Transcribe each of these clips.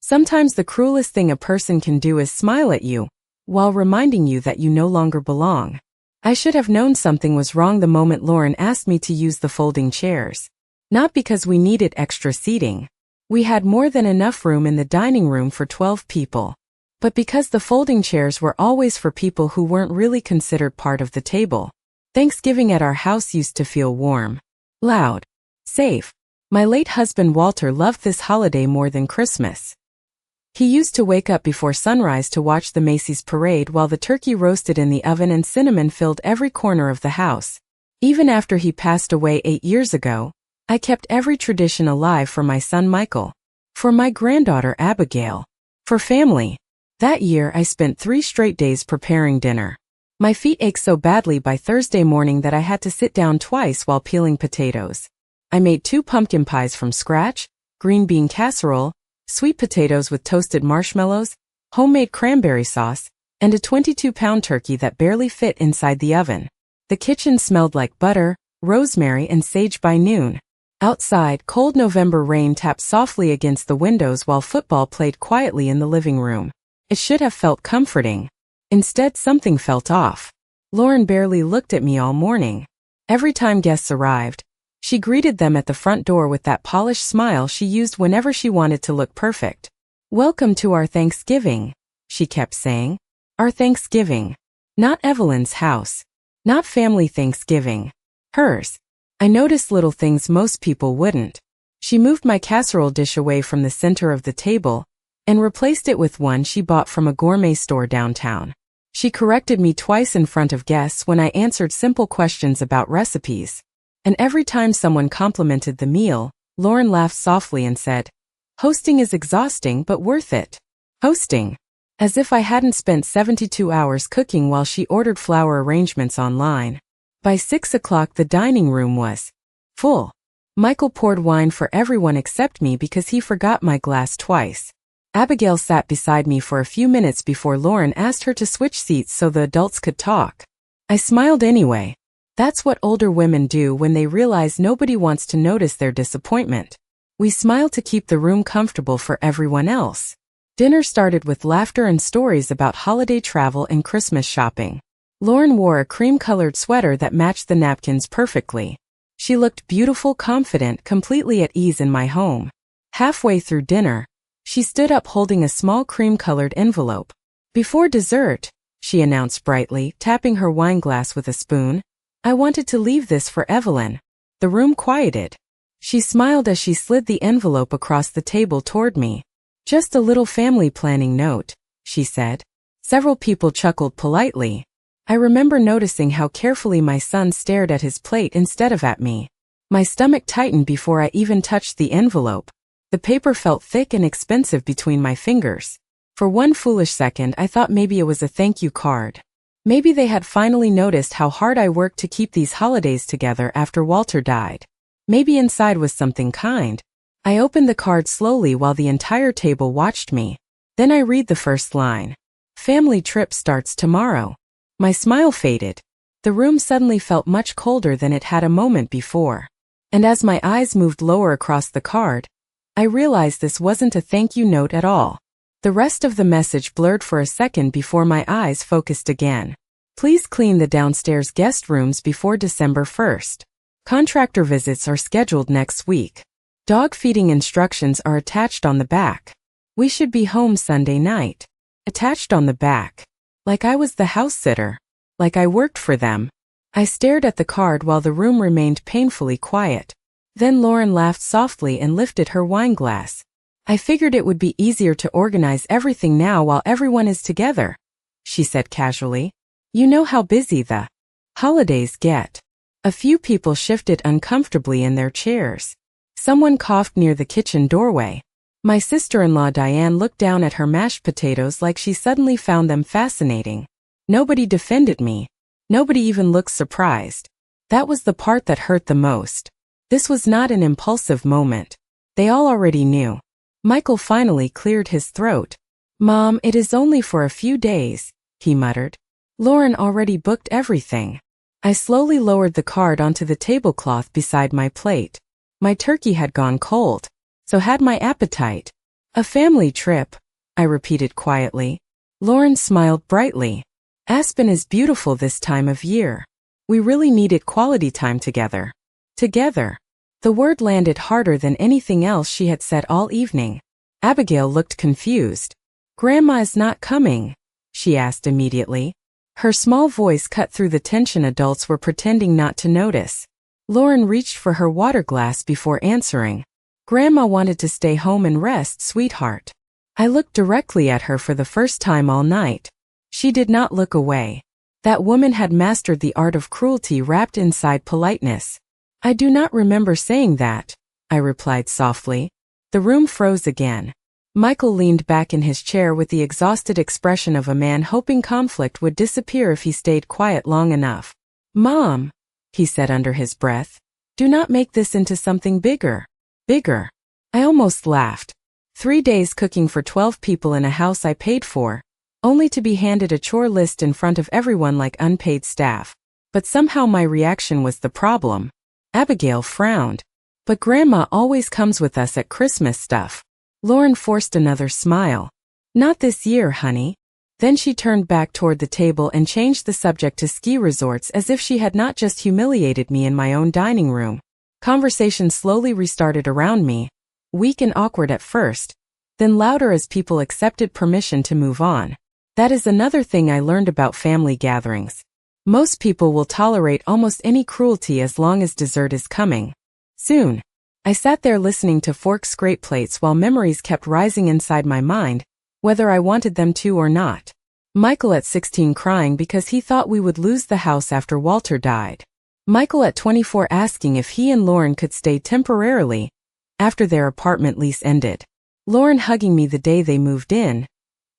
Sometimes the cruelest thing a person can do is smile at you, while reminding you that you no longer belong. I should have known something was wrong the moment Lauren asked me to use the folding chairs. Not because we needed extra seating. We had more than enough room in the dining room for 12 people. But because the folding chairs were always for people who weren't really considered part of the table. Thanksgiving at our house used to feel warm, loud, safe. My late husband Walter loved this holiday more than Christmas. He used to wake up before sunrise to watch the Macy's parade while the turkey roasted in the oven and cinnamon filled every corner of the house. Even after he passed away 8 years ago, I kept every tradition alive for my son Michael, for my granddaughter Abigail, for family. That year I spent 3 straight days preparing dinner. My feet ached so badly by Thursday morning that I had to sit down twice while peeling potatoes. I made 2 pumpkin pies from scratch, green bean casserole, sweet potatoes with toasted marshmallows, homemade cranberry sauce, and a 22-pound turkey that barely fit inside the oven. The kitchen smelled like butter, rosemary, and sage by noon. Outside, cold November rain tapped softly against the windows while football played quietly in the living room. It should have felt comforting. Instead, something felt off. Lauren barely looked at me all morning. Every time guests arrived, she greeted them at the front door with that polished smile she used whenever she wanted to look perfect. "Welcome to our Thanksgiving," she kept saying. Our Thanksgiving. Not Evelyn's house. Not family Thanksgiving. Hers. I noticed little things most people wouldn't. She moved my casserole dish away from the center of the table and replaced it with one she bought from a gourmet store downtown. She corrected me twice in front of guests when I answered simple questions about recipes. And every time someone complimented the meal, Lauren laughed softly and said, "Hosting is exhausting but worth it." Hosting. As if I hadn't spent 72 hours cooking while she ordered flower arrangements online. By 6 o'clock the dining room was full. Michael poured wine for everyone except me because he forgot my glass twice. Abigail sat beside me for a few minutes before Lauren asked her to switch seats so the adults could talk. I smiled anyway. That's what older women do when they realize nobody wants to notice their disappointment. We smile to keep the room comfortable for everyone else. Dinner started with laughter and stories about holiday travel and Christmas shopping. Lauren wore a cream-colored sweater that matched the napkins perfectly. She looked beautiful, confident, completely at ease in my home. Halfway through dinner, she stood up holding a small cream-colored envelope. "Before dessert," she announced brightly, tapping her wine glass with a spoon, "I wanted to leave this for Evelyn." The room quieted. She smiled as she slid the envelope across the table toward me. "Just a little family planning note," she said. Several people chuckled politely. I remember noticing how carefully my son stared at his plate instead of at me. My stomach tightened before I even touched the envelope. The paper felt thick and expensive between my fingers. For one foolish second I thought maybe it was a thank you card. Maybe they had finally noticed how hard I worked to keep these holidays together after Walter died. Maybe inside was something kind. I opened the card slowly while the entire table watched me. Then I read the first line. "Family trip starts tomorrow." My smile faded. The room suddenly felt much colder than it had a moment before. And as my eyes moved lower across the card, I realized this wasn't a thank you note at all. The rest of the message blurred for a second before my eyes focused again. "Please clean the downstairs guest rooms before December 1st. Contractor visits are scheduled next week. Dog feeding instructions are attached on the back. We should be home Sunday night." Attached on the back. Like I was the house sitter. Like I worked for them. I stared at the card while the room remained painfully quiet. Then Lauren laughed softly and lifted her wine glass. "I figured it would be easier to organize everything now while everyone is together," she said casually. "You know how busy the holidays get." A few people shifted uncomfortably in their chairs. Someone coughed near the kitchen doorway. My sister-in-law Diane looked down at her mashed potatoes like she suddenly found them fascinating. Nobody defended me. Nobody even looked surprised. That was the part that hurt the most. This was not an impulsive moment. They all already knew. Michael finally cleared his throat. "Mom, it is only for a few days," he muttered. "Lauren already booked everything." I slowly lowered the card onto the tablecloth beside my plate. My turkey had gone cold. So had my appetite. A family trip, I repeated quietly. Lauren smiled brightly. Aspen is beautiful this time of year. We really needed quality time together. Together. The word landed harder than anything else she had said all evening. Abigail looked confused. Grandma is not coming, she asked immediately. Her small voice cut through the tension adults were pretending not to notice. Lauren reached for her water glass before answering. Grandma wanted to stay home and rest, sweetheart. I looked directly at her for the first time all night. She did not look away. That woman had mastered the art of cruelty wrapped inside politeness. I do not remember saying that, I replied softly. The room froze again. Michael leaned back in his chair with the exhausted expression of a man hoping conflict would disappear if he stayed quiet long enough. Mom, he said under his breath, do not make this into something bigger. Bigger. I almost laughed. 3 days cooking for 12 people in a house I paid for, only to be handed a chore list in front of everyone like unpaid staff. But somehow my reaction was the problem. Abigail frowned. But Grandma always comes with us at Christmas stuff. Lauren forced another smile. Not this year, honey. Then she turned back toward the table and changed the subject to ski resorts as if she had not just humiliated me in my own dining room. Conversation slowly restarted around me, weak and awkward at first, then louder as people accepted permission to move on. That is another thing I learned about family gatherings. Most people will tolerate almost any cruelty as long as dessert is coming. Soon, I sat there listening to forks scrape plates while memories kept rising inside my mind, whether I wanted them to or not. Michael at 16 crying because he thought we would lose the house after Walter died. Michael at 24 asking if he and Lauren could stay temporarily after their apartment lease ended. Lauren hugging me the day they moved in,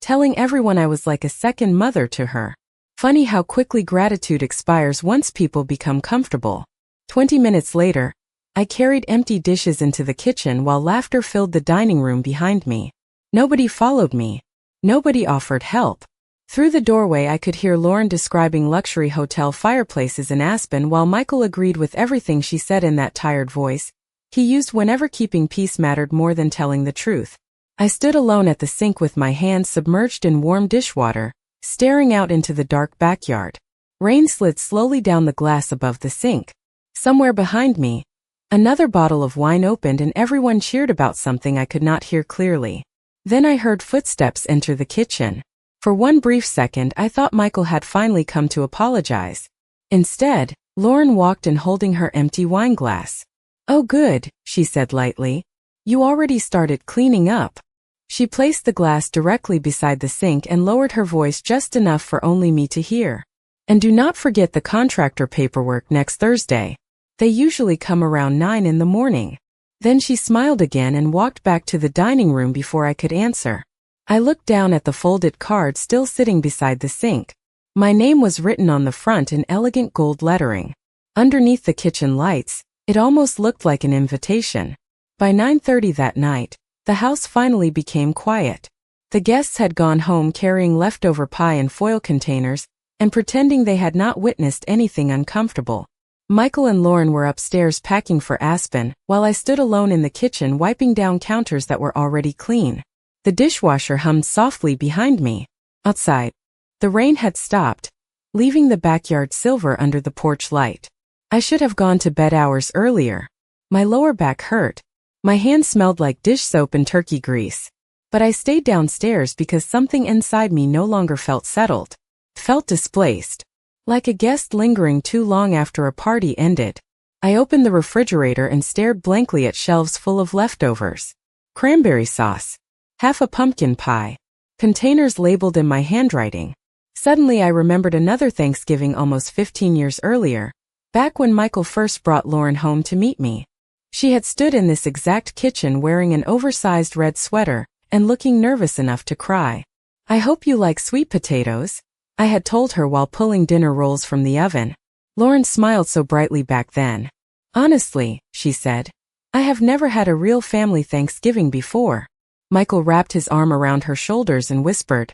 telling everyone I was like a second mother to her. Funny how quickly gratitude expires once people become comfortable. 20 minutes later, I carried empty dishes into the kitchen while laughter filled the dining room behind me. Nobody followed me. Nobody offered help. Through the doorway I could hear Lauren describing luxury hotel fireplaces in Aspen while Michael agreed with everything she said in that tired voice he used whenever keeping peace mattered more than telling the truth. I stood alone at the sink with my hands submerged in warm dishwater, staring out into the dark backyard. Rain slid slowly down the glass above the sink. Somewhere behind me, another bottle of wine opened and everyone cheered about something I could not hear clearly. Then I heard footsteps enter the kitchen. For one brief second I thought Michael had finally come to apologize. Instead, Lauren walked in holding her empty wine glass. Oh good, she said lightly. You already started cleaning up. She placed the glass directly beside the sink and lowered her voice just enough for only me to hear. And do not forget the contractor paperwork next Thursday. They usually come around 9 in the morning. Then she smiled again and walked back to the dining room before I could answer. I looked down at the folded card still sitting beside the sink. My name was written on the front in elegant gold lettering. Underneath the kitchen lights, it almost looked like an invitation. By 9:30 that night, the house finally became quiet. The guests had gone home carrying leftover pie in foil containers and pretending they had not witnessed anything uncomfortable. Michael and Lauren were upstairs packing for Aspen, while I stood alone in the kitchen wiping down counters that were already clean. The dishwasher hummed softly behind me. Outside, the rain had stopped, leaving the backyard silver under the porch light. I should have gone to bed hours earlier. My lower back hurt. My hands smelled like dish soap and turkey grease. But I stayed downstairs because something inside me no longer felt settled. Felt displaced. Like a guest lingering too long after a party ended. I opened the refrigerator and stared blankly at shelves full of leftovers. Cranberry sauce. Half a pumpkin pie. Containers labeled in my handwriting. Suddenly I remembered another Thanksgiving almost 15 years earlier, back when Michael first brought Lauren home to meet me. She had stood in this exact kitchen wearing an oversized red sweater and looking nervous enough to cry. I hope you like sweet potatoes, I had told her while pulling dinner rolls from the oven. Lauren smiled so brightly back then. Honestly, she said, I have never had a real family Thanksgiving before. Michael wrapped his arm around her shoulders and whispered,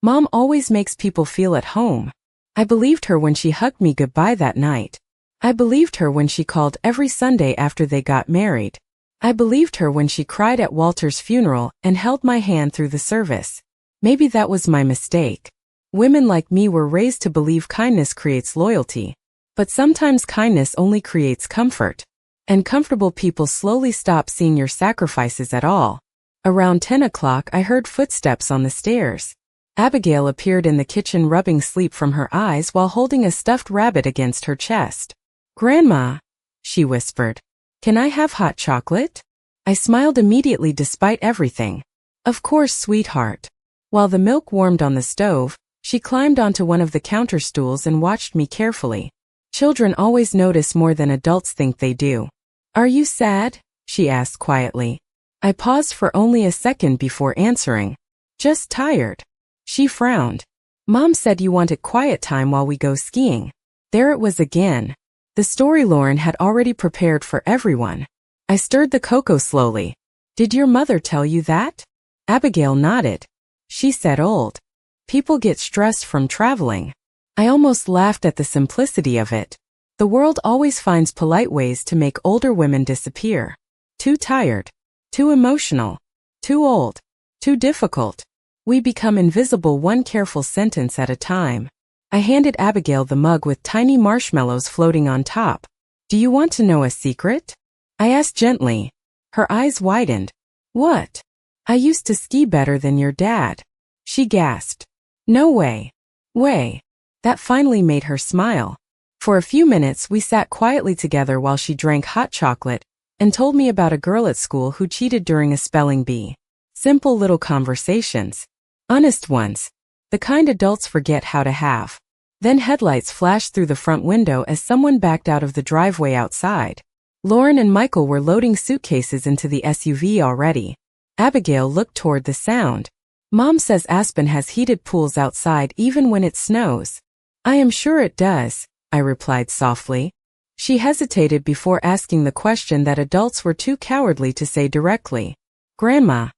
Mom always makes people feel at home. I believed her when she hugged me goodbye that night. I believed her when she called every Sunday after they got married. I believed her when she cried at Walter's funeral and held my hand through the service. Maybe that was my mistake. Women like me were raised to believe kindness creates loyalty. But sometimes kindness only creates comfort. And comfortable people slowly stop seeing your sacrifices at all. Around 10 o'clock I heard footsteps on the stairs. Abigail appeared in the kitchen rubbing sleep from her eyes while holding a stuffed rabbit against her chest. "Grandma," she whispered, "can I have hot chocolate?" I smiled immediately despite everything. "Of course, sweetheart." While the milk warmed on the stove, she climbed onto one of the counter stools and watched me carefully. Children always notice more than adults think they do. "Are you sad?" she asked quietly. I paused for only a second before answering. "Just tired." She frowned. "Mom said you wanted quiet time while we go skiing." There it was again. The story Lauren had already prepared for everyone. I stirred the cocoa slowly. "Did your mother tell you that?" Abigail nodded. She said old people get stressed from traveling. I almost laughed at the simplicity of it. The world always finds polite ways to make older women disappear. Too tired. Too emotional. Too old. Too difficult. We become invisible one careful sentence at a time. I handed Abigail the mug with tiny marshmallows floating on top. "Do you want to know a secret?" I asked gently. Her eyes widened. "What?" "I used to ski better than your dad." She gasped. "No way." "Way." That finally made her smile. For a few minutes we sat quietly together while she drank hot chocolate and told me about a girl at school who cheated during a spelling bee. Simple little conversations. Honest ones. The kind adults forget how to have. Then headlights flashed through the front window as someone backed out of the driveway outside. Lauren and Michael were loading suitcases into the SUV already. Abigail looked toward the sound. "Mom says Aspen has heated pools outside even when it snows." "I am sure it does," I replied softly. She hesitated before asking the question that adults were too cowardly to say directly. "Grandma,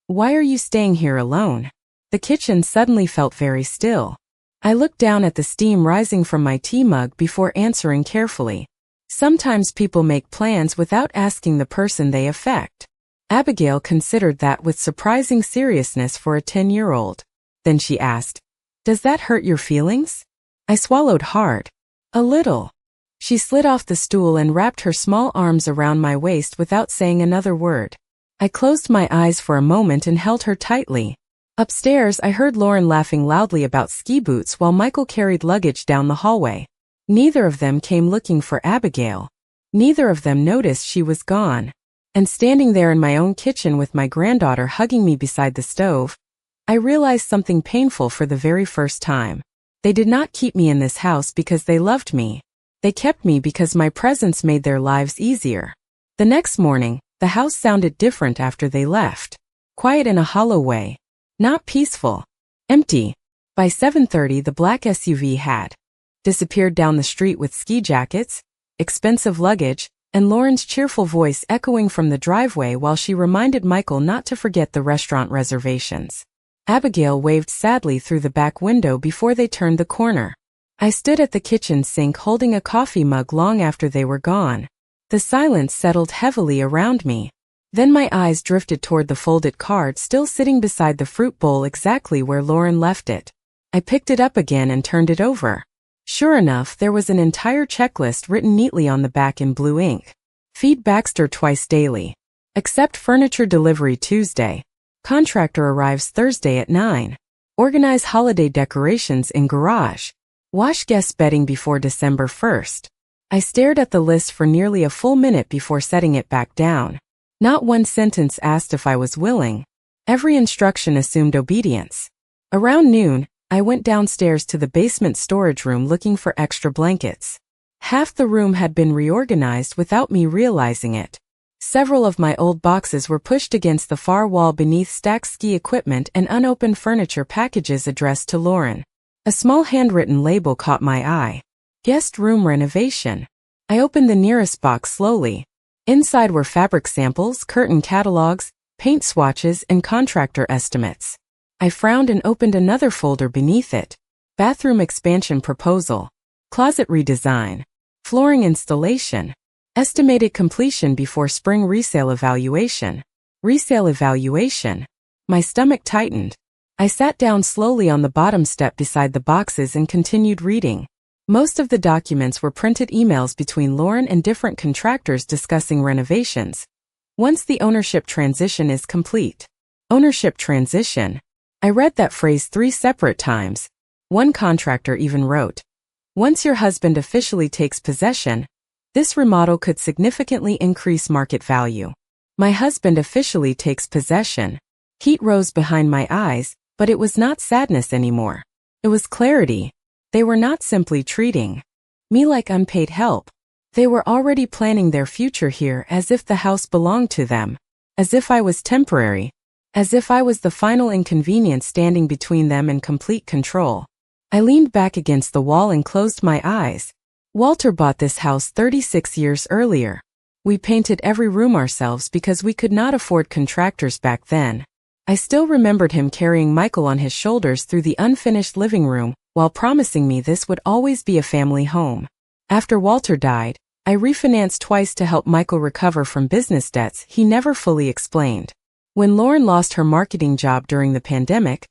why are you staying here alone?" The kitchen suddenly felt very still. I looked down at the steam rising from my tea mug before answering carefully. Sometimes people make plans without asking the person they affect. Abigail considered that with surprising seriousness for a 10-year-old. Then she asked, "Does that hurt your feelings?" I swallowed hard. "A little." She slid off the stool and wrapped her small arms around my waist without saying another word. I closed my eyes for a moment and held her tightly. Upstairs, I heard Lauren laughing loudly about ski boots while Michael carried luggage down the hallway. Neither of them came looking for Abigail. Neither of them noticed she was gone. And standing there in my own kitchen with my granddaughter hugging me beside the stove, I realized something painful for the very first time. They did not keep me in this house because they loved me. They kept me because my presence made their lives easier. The next morning, the house sounded different after they left. Quiet in a hollow way. Not peaceful. Empty. By 7:30, the black SUV had disappeared down the street with ski jackets, expensive luggage, and Lauren's cheerful voice echoing from the driveway while she reminded Michael not to forget the restaurant reservations. Abigail waved sadly through the back window before they turned the corner. I stood at the kitchen sink holding a coffee mug long after they were gone. The silence settled heavily around me. Then my eyes drifted toward the folded card still sitting beside the fruit bowl exactly where Lauren left it. I picked it up again and turned it over. Sure enough, there was an entire checklist written neatly on the back in blue ink. Feed Baxter twice daily. Accept furniture delivery Tuesday. Contractor arrives Thursday at 9. Organize holiday decorations in garage. Wash guest bedding before December 1st. I stared at the list for nearly a full minute before setting it back down. Not one sentence asked if I was willing. Every instruction assumed obedience. Around noon, I went downstairs to the basement storage room looking for extra blankets. Half the room had been reorganized without me realizing it. Several of my old boxes were pushed against the far wall beneath stacked ski equipment and unopened furniture packages addressed to Lauren. A small handwritten label caught my eye. Guest room renovation. I opened the nearest box slowly. Inside were fabric samples, curtain catalogs, paint swatches, and contractor estimates. I frowned and opened another folder beneath it. Bathroom expansion proposal. Closet redesign. Flooring installation. Estimated completion before spring resale evaluation. Resale evaluation. My stomach tightened. I sat down slowly on the bottom step beside the boxes and continued reading. Most of the documents were printed emails between Lauren and different contractors discussing renovations. Once the ownership transition is complete. Ownership transition. I read that phrase 3 separate times. One contractor even wrote, "Once your husband officially takes possession, this remodel could significantly increase market value." My husband officially takes possession. Heat rose behind my eyes, but it was not sadness anymore. It was clarity. They were not simply treating me like unpaid help. They were already planning their future here as if the house belonged to them, as if I was temporary, as if I was the final inconvenience standing between them and complete control. I leaned back against the wall and closed my eyes. Walter bought this house 36 years earlier. We painted every room ourselves because we could not afford contractors back then. I still remembered him carrying Michael on his shoulders through the unfinished living room, while promising me this would always be a family home. After Walter died, I refinanced twice to help Michael recover from business debts he never fully explained. When Lauren lost her marketing job during the pandemic,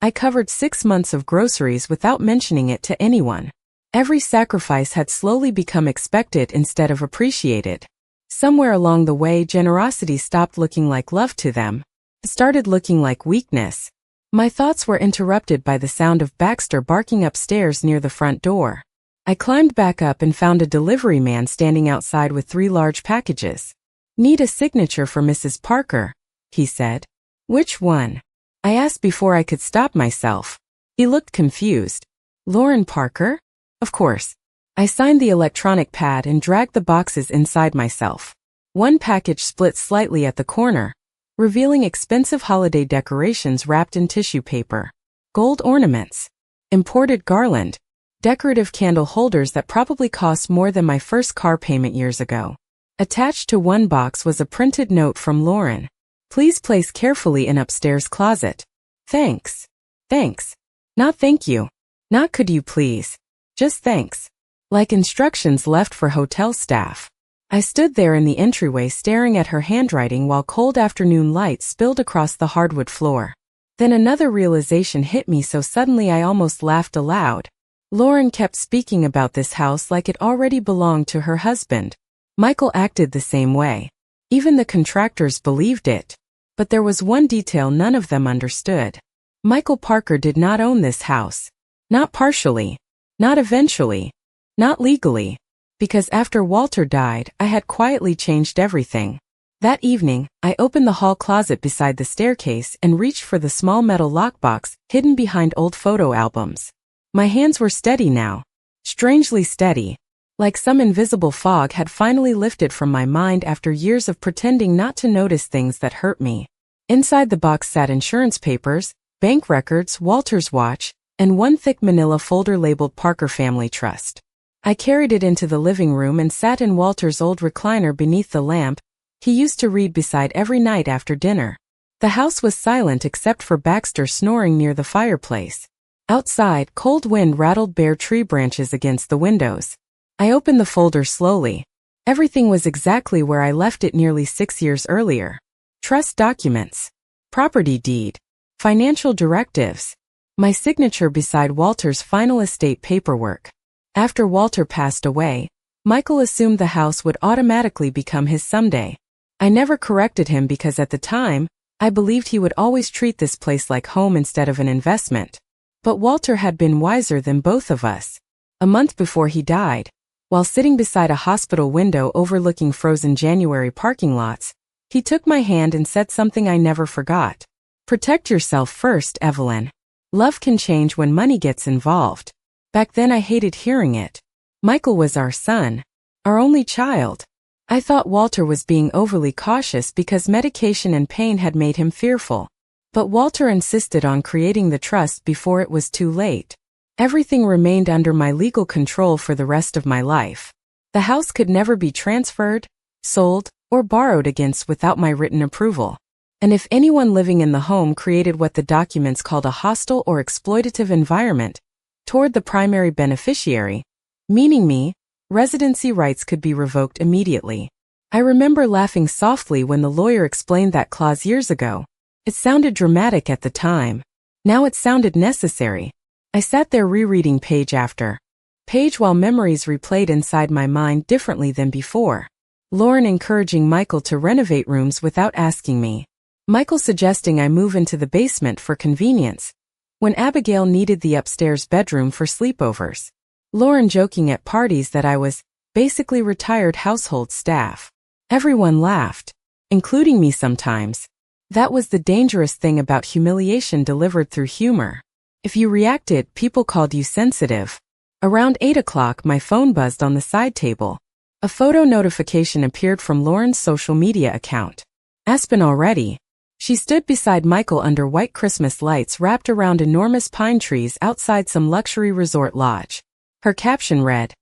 I covered 6 months of groceries without mentioning it to anyone. Every sacrifice had slowly become expected instead of appreciated. Somewhere along the way, generosity stopped looking like love to them. It started looking like weakness. My thoughts were interrupted by the sound of Baxter barking upstairs near the front door. I climbed back up and found a delivery man standing outside with 3 large packages. "Need a signature for Mrs. Parker," he said. "Which one?" I asked before I could stop myself. He looked confused. "Lauren Parker?" "Of course." I signed the electronic pad and dragged the boxes inside myself. One package split slightly at the corner, revealing expensive holiday decorations wrapped in tissue paper. Gold ornaments. Imported garland. Decorative candle holders that probably cost more than my first car payment years ago. Attached to one box was a printed note from Lauren. "Please place carefully in upstairs closet. Thanks." Thanks. Not thank you. Not could you please. Just thanks. Like instructions left for hotel staff. I stood there in the entryway staring at her handwriting while cold afternoon light spilled across the hardwood floor. Then another realization hit me so suddenly I almost laughed aloud. Lauren kept speaking about this house like it already belonged to her husband. Michael acted the same way. Even the contractors believed it. But there was one detail none of them understood. Michael Parker did not own this house. Not partially. Not eventually. Not legally. Because after Walter died, I had quietly changed everything. That evening, I opened the hall closet beside the staircase and reached for the small metal lockbox hidden behind old photo albums. My hands were steady now. Strangely steady. Like some invisible fog had finally lifted from my mind after years of pretending not to notice things that hurt me. Inside the box sat insurance papers, bank records, Walter's watch, and one thick manila folder labeled Parker Family Trust. I carried it into the living room and sat in Walter's old recliner beneath the lamp he used to read beside every night after dinner. The house was silent except for Baxter snoring near the fireplace. Outside, cold wind rattled bare tree branches against the windows. I opened the folder slowly. Everything was exactly where I left it nearly 6 years earlier. Trust documents. Property deed. Financial directives. My signature beside Walter's final estate paperwork. After Walter passed away, Michael assumed the house would automatically become his someday. I never corrected him because at the time, I believed he would always treat this place like home instead of an investment. But Walter had been wiser than both of us. A month before he died, while sitting beside a hospital window overlooking frozen January parking lots, he took my hand and said something I never forgot. "Protect yourself first, Evelyn. Love can change when money gets involved." Back then I hated hearing it. Michael was our son. Our only child. I thought Walter was being overly cautious because medication and pain had made him fearful. But Walter insisted on creating the trust before it was too late. Everything remained under my legal control for the rest of my life. The house could never be transferred, sold, or borrowed against without my written approval. And if anyone living in the home created what the documents called a hostile or exploitative environment toward the primary beneficiary, meaning me, residency rights could be revoked immediately. I remember laughing softly when the lawyer explained that clause years ago. It sounded dramatic at the time. Now it sounded necessary. I sat there rereading page after page while memories replayed inside my mind differently than before. Lauren encouraging Michael to renovate rooms without asking me. Michael suggesting I move into the basement for convenience, when Abigail needed the upstairs bedroom for sleepovers. Lauren joking at parties that I was basically retired household staff. Everyone laughed, including me sometimes. That was the dangerous thing about humiliation delivered through humor. If you reacted, people called you sensitive. Around 8 o'clock, my phone buzzed on the side table. A photo notification appeared from Lauren's social media account. Aspen already. She stood beside Michael under white Christmas lights wrapped around enormous pine trees outside some luxury resort lodge. Her caption read,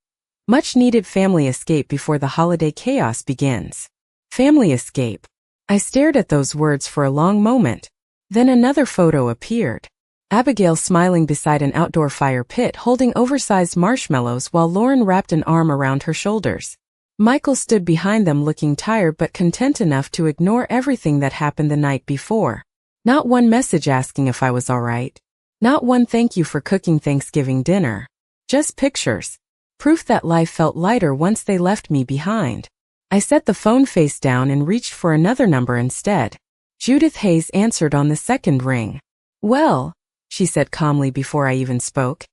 "Much-needed family escape before the holiday chaos begins." Family escape. I stared at those words for a long moment. Then another photo appeared. Abigail smiling beside an outdoor fire pit holding oversized marshmallows while Lauren wrapped an arm around her shoulders. Michael stood behind them looking tired but content enough to ignore everything that happened the night before. Not one message asking if I was all right. Not one thank you for cooking Thanksgiving dinner. Just pictures. Proof that life felt lighter once they left me behind. I set the phone face down and reached for another number instead. Judith Hayes answered on the second ring. "Well," she said calmly before I even spoke.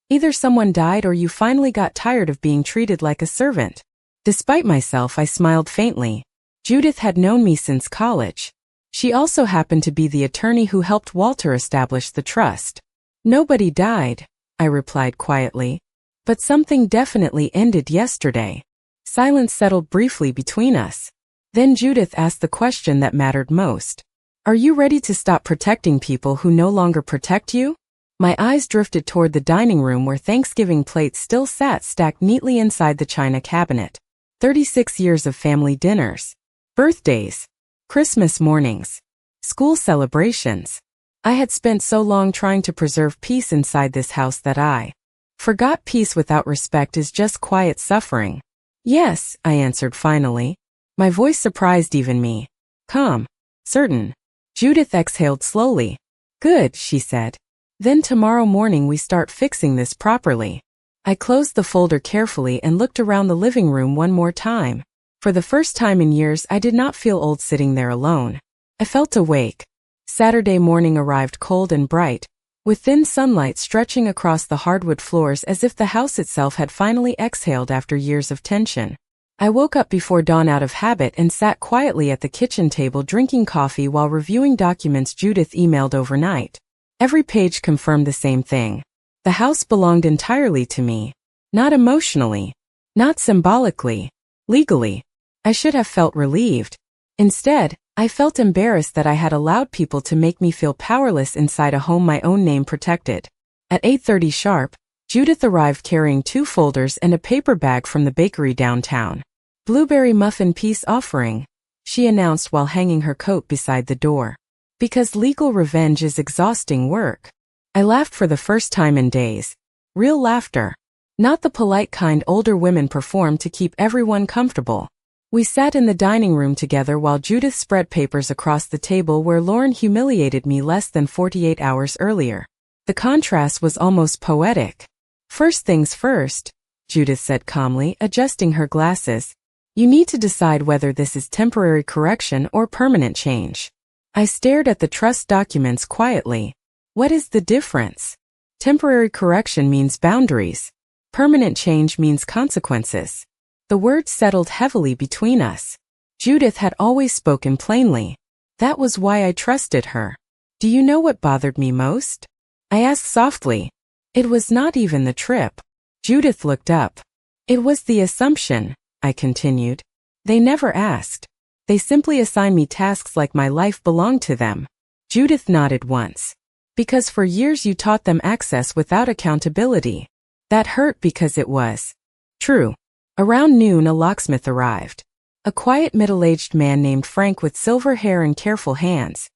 "Either someone died or you finally got tired of being treated like a servant." Despite myself, I smiled faintly. Judith had known me since college. She also happened to be the attorney who helped Walter establish the trust. "Nobody died," I replied quietly. "But something definitely ended yesterday." Silence settled briefly between us. Then Judith asked the question that mattered most. "Are you ready to stop protecting people who no longer protect you?" My eyes drifted toward the dining room where Thanksgiving plates still sat stacked neatly inside the china cabinet. 36 years of family dinners, birthdays, Christmas mornings, school celebrations. I had spent so long trying to preserve peace inside this house that I forgot peace without respect is just quiet suffering. "Yes," I answered finally. My voice surprised even me. "Calm. Certain." Judith exhaled slowly. "Good," she said. "Then tomorrow morning we start fixing this properly." I closed the folder carefully and looked around the living room one more time. For the first time in years, I did not feel old sitting there alone. I felt awake. Saturday morning arrived cold and bright, with thin sunlight stretching across the hardwood floors as if the house itself had finally exhaled after years of tension. I woke up before dawn out of habit and sat quietly at the kitchen table drinking coffee while reviewing documents Judith emailed overnight. Every page confirmed the same thing. The house belonged entirely to me. Not emotionally. Not symbolically. Legally. I should have felt relieved. Instead, I felt embarrassed that I had allowed people to make me feel powerless inside a home my own name protected. At 8:30 sharp, Judith arrived carrying 2 folders and a paper bag from the bakery downtown. "Blueberry muffin peace offering," she announced while hanging her coat beside the door. "Because legal revenge is exhausting work." I laughed for the first time in days. Real laughter. Not the polite kind older women perform to keep everyone comfortable. We sat in the dining room together while Judith spread papers across the table where Lauren humiliated me less than 48 hours earlier. The contrast was almost poetic. "First things first," Judith said calmly, adjusting her glasses. "You need to decide whether this is temporary correction or permanent change." I stared at the trust documents quietly. What is the difference? Temporary correction means boundaries. Permanent change means consequences. The words settled heavily between us. Judith had always spoken plainly. That was why I trusted her. "Do you know what bothered me most?" I asked softly. "It was not even the trip." Judith looked up. "It was the assumption," I continued. "They never asked. They simply assigned me tasks like my life belonged to them." Judith nodded once. "Because for years you taught them access without accountability." That hurt because it was true. Around noon, a locksmith arrived. A quiet middle-aged man named Frank with silver hair and careful hands.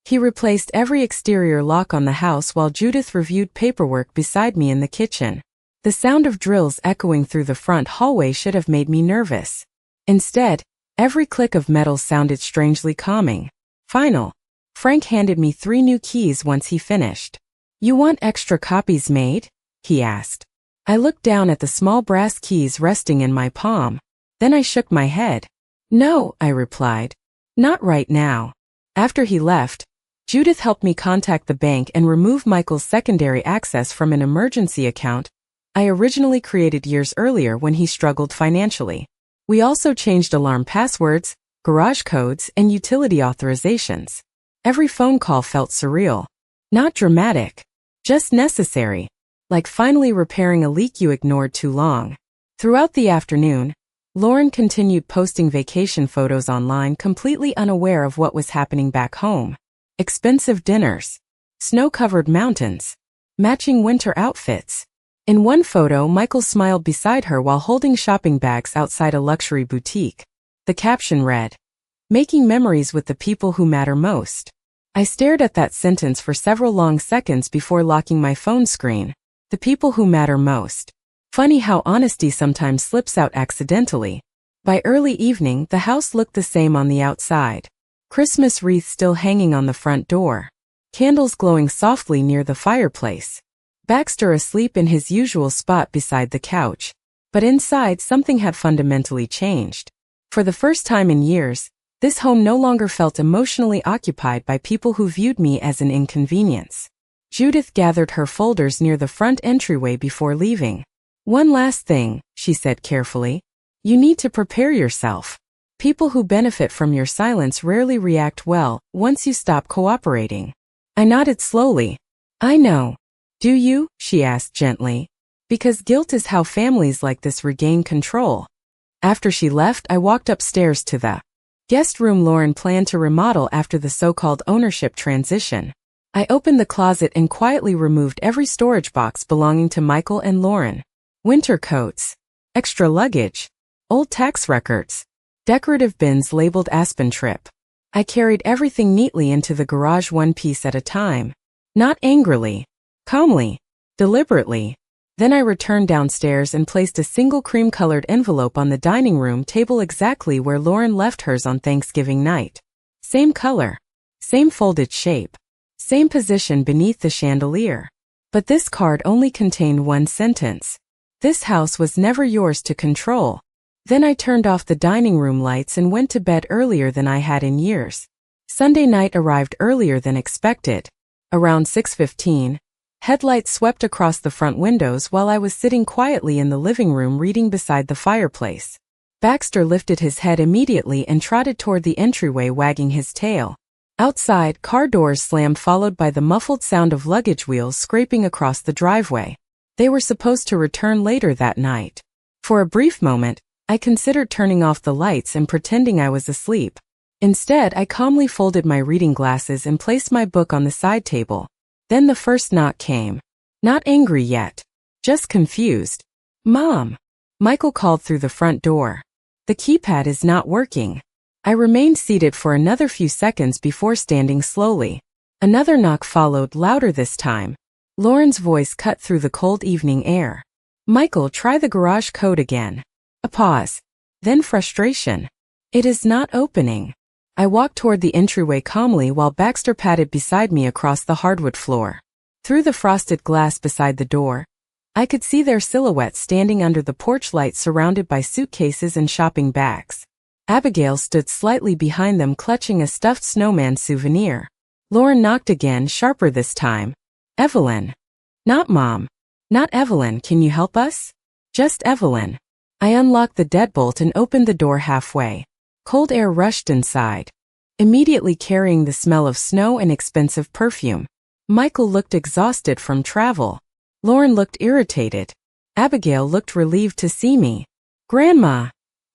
He replaced every exterior lock on the house while Judith reviewed paperwork beside me in the kitchen. The sound of drills echoing through the front hallway should have made me nervous. Instead, every click of metal sounded strangely calming. Final. Frank handed me 3 new keys once he finished. "You want extra copies made?" he asked. I looked down at the small brass keys resting in my palm. Then I shook my head. "No," I replied. "Not right now." After he left, Judith helped me contact the bank and remove Michael's secondary access from an emergency account I originally created years earlier when he struggled financially. We also changed alarm passwords, garage codes, and utility authorizations. Every phone call felt surreal. Not dramatic, just necessary. Like finally repairing a leak you ignored too long. Throughout the afternoon, Lauren continued posting vacation photos online, completely unaware of what was happening back home. Expensive dinners, snow-covered mountains, matching winter outfits. In one photo, Michael smiled beside her while holding shopping bags outside a luxury boutique. The caption read, "Making memories with the people who matter most." I stared at that sentence for several long seconds before locking my phone screen. The people who matter most. Funny how honesty sometimes slips out accidentally. By early evening, the house looked the same on the outside. Christmas wreath still hanging on the front door. Candles glowing softly near the fireplace. Baxter asleep in his usual spot beside the couch. But inside, something had fundamentally changed. For the first time in years, this home no longer felt emotionally occupied by people who viewed me as an inconvenience. Judith gathered her folders near the front entryway before leaving. "One last thing," she said carefully. "You need to prepare yourself. People who benefit from your silence rarely react well once you stop cooperating." I nodded slowly. "I know. Do you?" she asked gently. "Because guilt is how families like this regain control." After she left, I walked upstairs to the guest room Lauren planned to remodel after the so-called ownership transition. I opened the closet and quietly removed every storage box belonging to Michael and Lauren. Winter coats, extra luggage, old tax records, decorative bins labeled Aspen Trip. I carried everything neatly into the garage one piece at a time. Not angrily. Calmly. Deliberately. Then I returned downstairs and placed a single cream-colored envelope on the dining room table exactly where Lauren left hers on Thanksgiving night. Same color. Same folded shape. Same position beneath the chandelier. But this card only contained one sentence. "This house was never yours to control." Then I turned off the dining room lights and went to bed earlier than I had in years. Sunday night arrived earlier than expected. Around 6:15, headlights swept across the front windows while I was sitting quietly in the living room reading beside the fireplace. Baxter lifted his head immediately and trotted toward the entryway, wagging his tail. Outside, car doors slammed, followed by the muffled sound of luggage wheels scraping across the driveway. They were supposed to return later that night. For a brief moment, I considered turning off the lights and pretending I was asleep. Instead, I calmly folded my reading glasses and placed my book on the side table. Then the first knock came. Not angry yet. Just confused. "Mom," Michael called through the front door. "The keypad is not working." I remained seated for another few seconds before standing slowly. Another knock followed, louder this time. Lauren's voice cut through the cold evening air. "Michael, try the garage code again." A pause. Then frustration. "It is not opening." I walked toward the entryway calmly while Baxter patted beside me across the hardwood floor. Through the frosted glass beside the door, I could see their silhouettes standing under the porch light, surrounded by suitcases and shopping bags. Abigail stood slightly behind them, clutching a stuffed snowman souvenir. Lauren knocked again, sharper this time. "Evelyn." "Not Mom. Not Evelyn, can you help us?" "Just Evelyn." I unlocked the deadbolt and opened the door halfway. Cold air rushed inside, immediately carrying the smell of snow and expensive perfume. Michael looked exhausted from travel. Lauren looked irritated. Abigail looked relieved to see me. "Grandma,"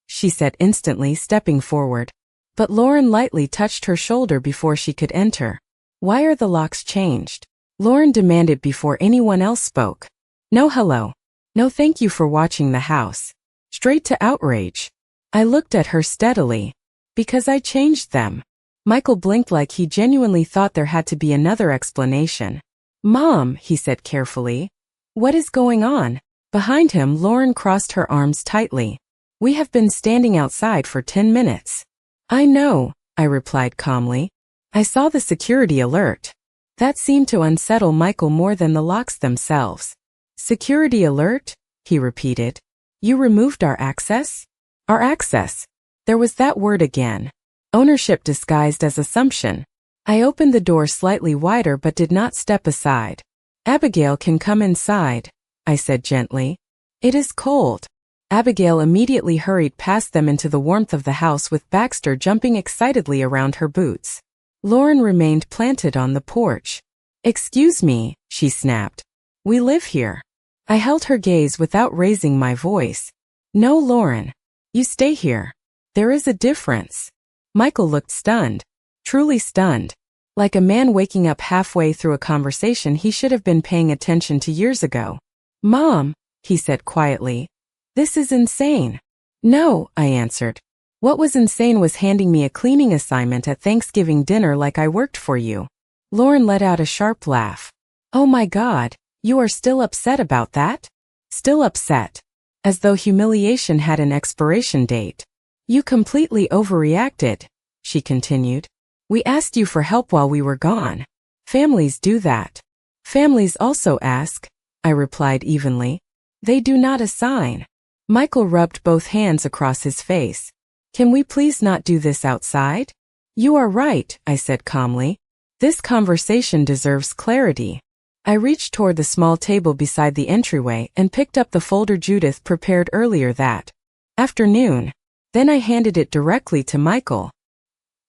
she said instantly, stepping forward. But Lauren lightly touched her shoulder before she could enter. "Why are the locks changed?" Lauren demanded before anyone else spoke. "No hello. No thank you for watching the house." Straight to outrage. I looked at her steadily. "Because I changed them." Michael blinked like he genuinely thought there had to be another explanation. "Mom," he said carefully. "What is going on?" Behind him, Lauren crossed her arms tightly. We have been standing outside for 10 minutes. I know, I replied calmly. I saw the security alert. That seemed to unsettle Michael more than the locks themselves. Security alert? He repeated. You removed our access? Our access. There was that word again. Ownership disguised as assumption. I opened the door slightly wider but did not step aside. Abigail can come inside, I said gently. It is cold. Abigail immediately hurried past them into the warmth of the house with Baxter jumping excitedly around her boots. Lauren remained planted on the porch. Excuse me, she snapped. We live here. I held her gaze without raising my voice. No, Lauren. You stay here. There is a difference. Michael looked stunned. Truly stunned. Like a man waking up halfway through a conversation he should have been paying attention to years ago. Mom, he said quietly. This is insane. No, I answered. What was insane was handing me a cleaning assignment at Thanksgiving dinner like I worked for you. Lauren let out a sharp laugh. Oh my God, you are still upset about that? Still upset. As though humiliation had an expiration date. You completely overreacted, she continued. We asked you for help while we were gone. Families do that. Families also ask, I replied evenly. They do not assign. Michael rubbed both hands across his face. Can we please not do this outside? You are right, I said calmly. This conversation deserves clarity. I reached toward the small table beside the entryway and picked up the folder Judith prepared earlier that afternoon. Then I handed it directly to Michael.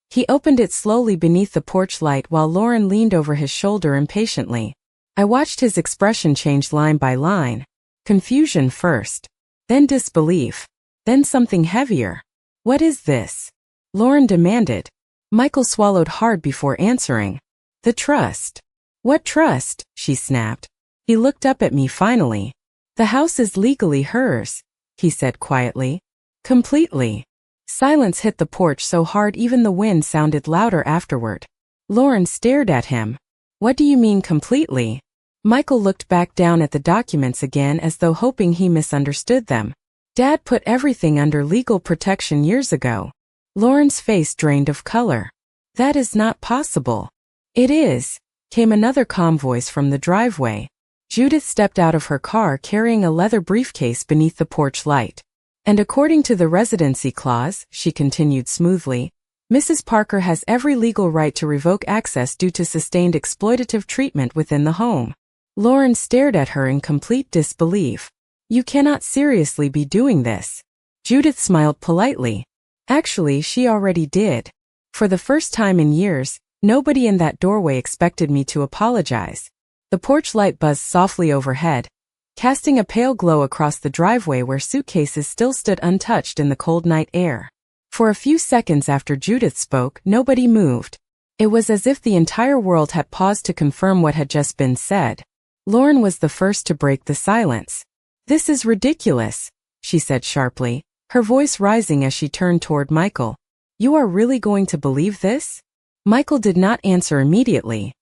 He opened it slowly beneath the porch light while Lauren leaned over his shoulder impatiently. I watched his expression change line by line. Confusion first. Then disbelief. Then something heavier. What is this? Lauren demanded. Michael swallowed hard before answering. The trust. What trust? She snapped. He looked up at me finally. The house is legally hers, he said quietly. Completely. Silence hit the porch so hard even the wind sounded louder afterward. Lauren stared at him. What do you mean completely? Michael looked back down at the documents again as though hoping he misunderstood them. Dad put everything under legal protection years ago. Lauren's face drained of color. That is not possible. It is, came another calm voice from the driveway. Judith stepped out of her car carrying a leather briefcase beneath the porch light. And according to the residency clause, she continued smoothly, Mrs. Parker has every legal right to revoke access due to sustained exploitative treatment within the home. Lauren stared at her in complete disbelief. You cannot seriously be doing this. Judith smiled politely. Actually, she already did. For the first time in years, nobody in that doorway expected me to apologize. The porch light buzzed softly overhead, casting a pale glow across the driveway where suitcases still stood untouched in the cold night air. For a few seconds after Judith spoke, nobody moved. It was as if the entire world had paused to confirm what had just been said. Lauren was the first to break the silence. This is ridiculous, she said sharply, her voice rising as she turned toward Michael. You are really going to believe this? Michael did not answer immediately.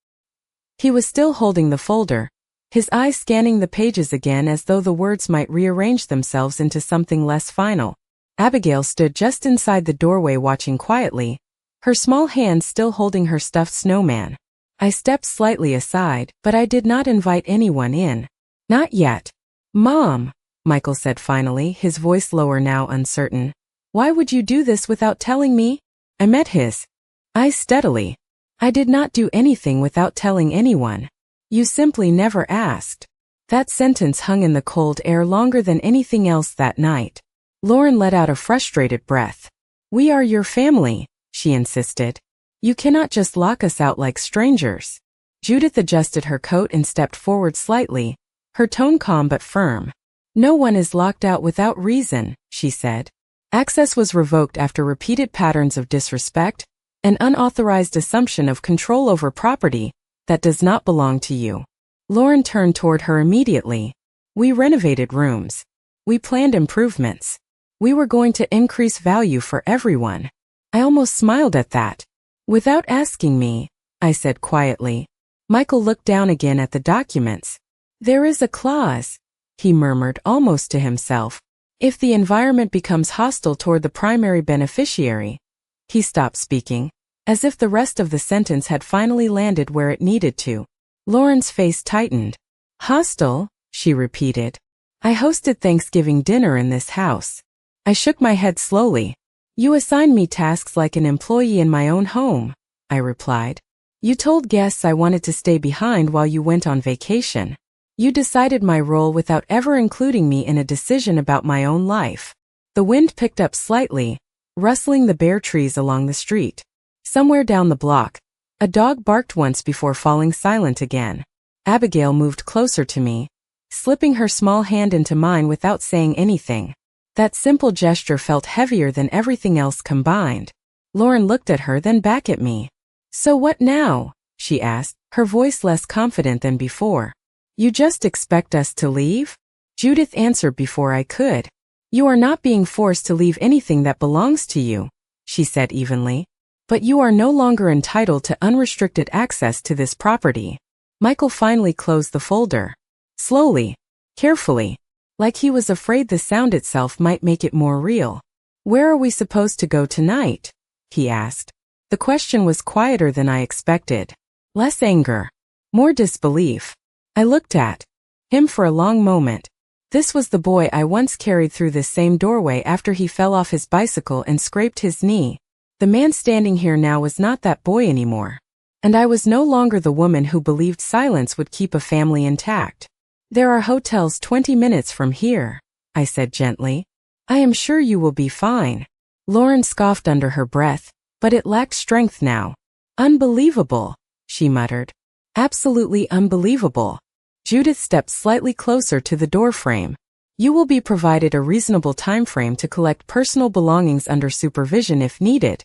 He was still holding the folder, his eyes scanning the pages again as though the words might rearrange themselves into something less final. Abigail stood just inside the doorway watching quietly, her small hand still holding her stuffed snowman. I stepped slightly aside, but I did not invite anyone in. Not yet. Mom, Michael said finally, his voice lower now uncertain. Why would you do this without telling me? I met his eyes steadily. I did not do anything without telling anyone. You simply never asked. That sentence hung in the cold air longer than anything else that night. Lauren let out a frustrated breath. We are your family, she insisted. You cannot just lock us out like strangers. Judith adjusted her coat and stepped forward slightly, her tone calm but firm. No one is locked out without reason, she said. Access was revoked after repeated patterns of disrespect, an unauthorized assumption of control over property that does not belong to you. Lauren turned toward her immediately. We renovated rooms. We planned improvements. We were going to increase value for everyone. I almost smiled at that. Without asking me, I said quietly. Michael looked down again at the documents. There is a clause, he murmured almost to himself. If the environment becomes hostile toward the primary beneficiary. He stopped speaking, as if the rest of the sentence had finally landed where it needed to. Lauren's face tightened. Hostile? She repeated. I hosted Thanksgiving dinner in this house. I shook my head slowly. You assigned me tasks like an employee in my own home, I replied. You told guests I wanted to stay behind while you went on vacation. You decided my role without ever including me in a decision about my own life. The wind picked up slightly, rustling the bare trees along the street. Somewhere down the block, a dog barked once before falling silent again. Abigail moved closer to me, slipping her small hand into mine without saying anything. That simple gesture felt heavier than everything else combined. Lauren looked at her, then back at me. So what now? She asked, her voice less confident than before. You just expect us to leave? Judith answered before I could. You are not being forced to leave anything that belongs to you, she said evenly. But you are no longer entitled to unrestricted access to this property. Michael finally closed the folder. Slowly, carefully, like he was afraid the sound itself might make it more real. Where are we supposed to go tonight? He asked. The question was quieter than I expected. Less anger, more disbelief. I looked at him for a long moment. This was the boy I once carried through this same doorway after he fell off his bicycle and scraped his knee. The man standing here now was not that boy anymore. And I was no longer the woman who believed silence would keep a family intact. There are hotels 20 minutes from here, I said gently. I am sure you will be fine. Lauren scoffed under her breath, but it lacked strength now. Unbelievable, she muttered. Absolutely unbelievable. Judith stepped slightly closer to the doorframe. You will be provided a reasonable time frame to collect personal belongings under supervision if needed,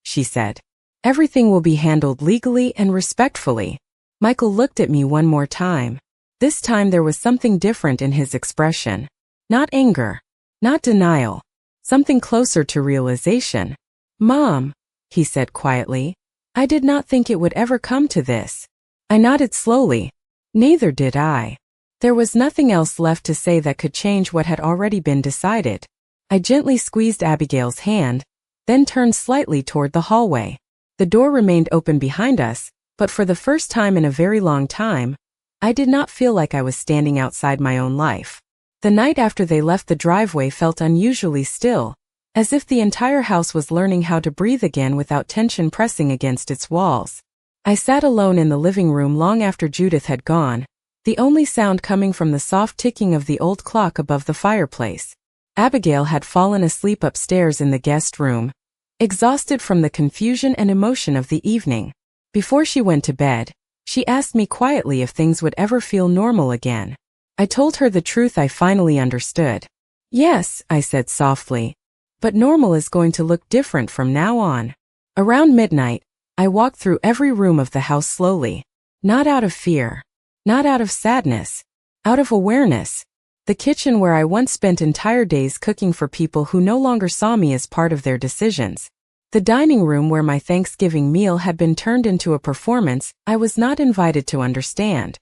she said. Everything will be handled legally and respectfully. Michael looked at me one more time. This time there was something different in his expression. Not anger, not denial, something closer to realization. Mom, he said quietly, I did not think it would ever come to this. I nodded slowly. Neither did I. There was nothing else left to say that could change what had already been decided. I gently squeezed Abigail's hand, then turned slightly toward the hallway. The door remained open behind us, but for the first time in a very long time, I did not feel like I was standing outside my own life. The night after they left, the driveway felt unusually still, as if the entire house was learning how to breathe again without tension pressing against its walls. I sat alone in the living room long after Judith had gone, the only sound coming from the soft ticking of the old clock above the fireplace. Abigail had fallen asleep upstairs in the guest room, exhausted from the confusion and emotion of the evening. Before she went to bed, she asked me quietly if things would ever feel normal again. I told her the truth I finally understood. Yes, I said softly, but normal is going to look different from now on. Around midnight, I walked through every room of the house slowly. Not out of fear. Not out of sadness. Out of awareness. The kitchen where I once spent entire days cooking for people who no longer saw me as part of their decisions. The dining room where my Thanksgiving meal had been turned into a performance I was not invited to understand.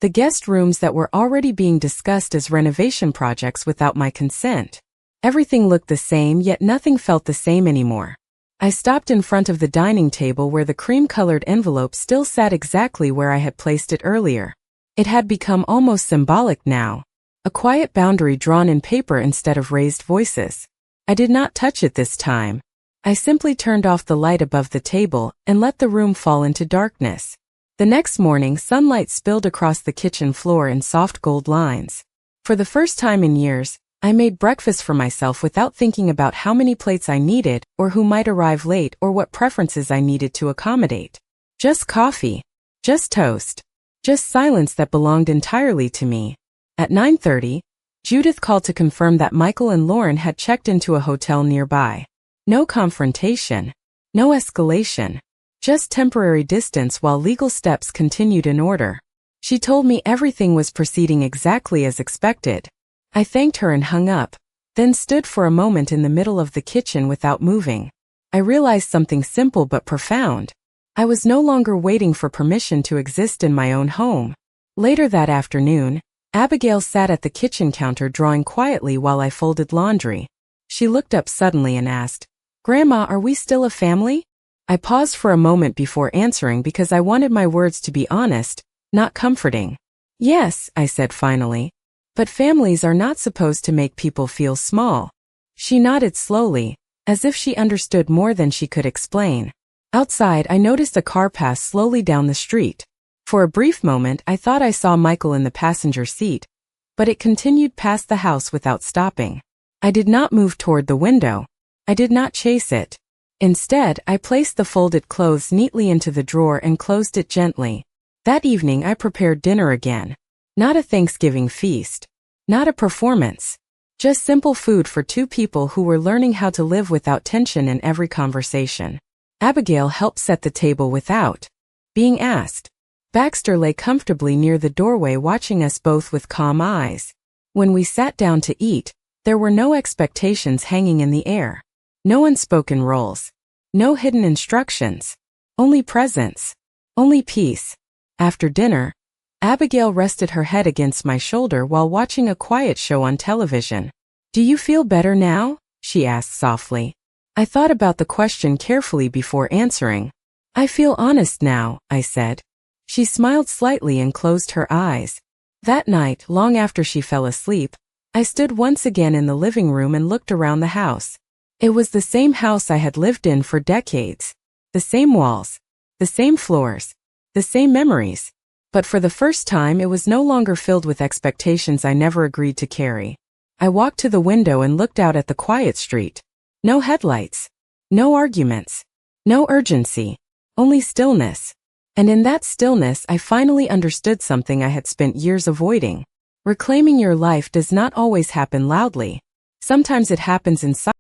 The guest rooms that were already being discussed as renovation projects without my consent. Everything looked the same, yet nothing felt the same anymore. I stopped in front of the dining table where the cream-colored envelope still sat exactly where I had placed it earlier. It had become almost symbolic now, a quiet boundary drawn in paper instead of raised voices. I did not touch it this time. I simply turned off the light above the table and let the room fall into darkness. The next morning, sunlight spilled across the kitchen floor in soft gold lines. For the first time in years, I made breakfast for myself without thinking about how many plates I needed, or who might arrive late, or what preferences I needed to accommodate. Just coffee. Just toast. Just silence that belonged entirely to me. At 9:30, Judith called to confirm that Michael and Lauren had checked into a hotel nearby. No confrontation. No escalation. Just temporary distance while legal steps continued in order. She told me everything was proceeding exactly as expected. I thanked her and hung up, then stood for a moment in the middle of the kitchen without moving. I realized something simple but profound. I was no longer waiting for permission to exist in my own home. Later that afternoon, Abigail sat at the kitchen counter drawing quietly while I folded laundry. She looked up suddenly and asked, "Grandma, are we still a family?" I paused for a moment before answering because I wanted my words to be honest, not comforting. "Yes," I said finally. "But families are not supposed to make people feel small." She nodded slowly, as if she understood more than she could explain. Outside, I noticed a car pass slowly down the street. For a brief moment, I thought I saw Michael in the passenger seat, but it continued past the house without stopping. I did not move toward the window. I did not chase it. Instead, I placed the folded clothes neatly into the drawer and closed it gently. That evening, I prepared dinner again. Not a Thanksgiving feast. Not a performance. Just simple food for two people who were learning how to live without tension in every conversation. Abigail helped set the table without being asked. Baxter lay comfortably near the doorway watching us both with calm eyes. When we sat down to eat, there were no expectations hanging in the air. No unspoken roles. No hidden instructions. Only presence. Only peace. After dinner, Abigail rested her head against my shoulder while watching a quiet show on television. "Do you feel better now?" she asked softly. I thought about the question carefully before answering. "I feel honest now," I said. She smiled slightly and closed her eyes. That night, long after she fell asleep, I stood once again in the living room and looked around the house. It was the same house I had lived in for decades. The same walls. The same floors. The same memories. But for the first time, it was no longer filled with expectations I never agreed to carry. I walked to the window and looked out at the quiet street. No headlights. No arguments. No urgency. Only stillness. And in that stillness, I finally understood something I had spent years avoiding. Reclaiming your life does not always happen loudly. Sometimes it happens in silence.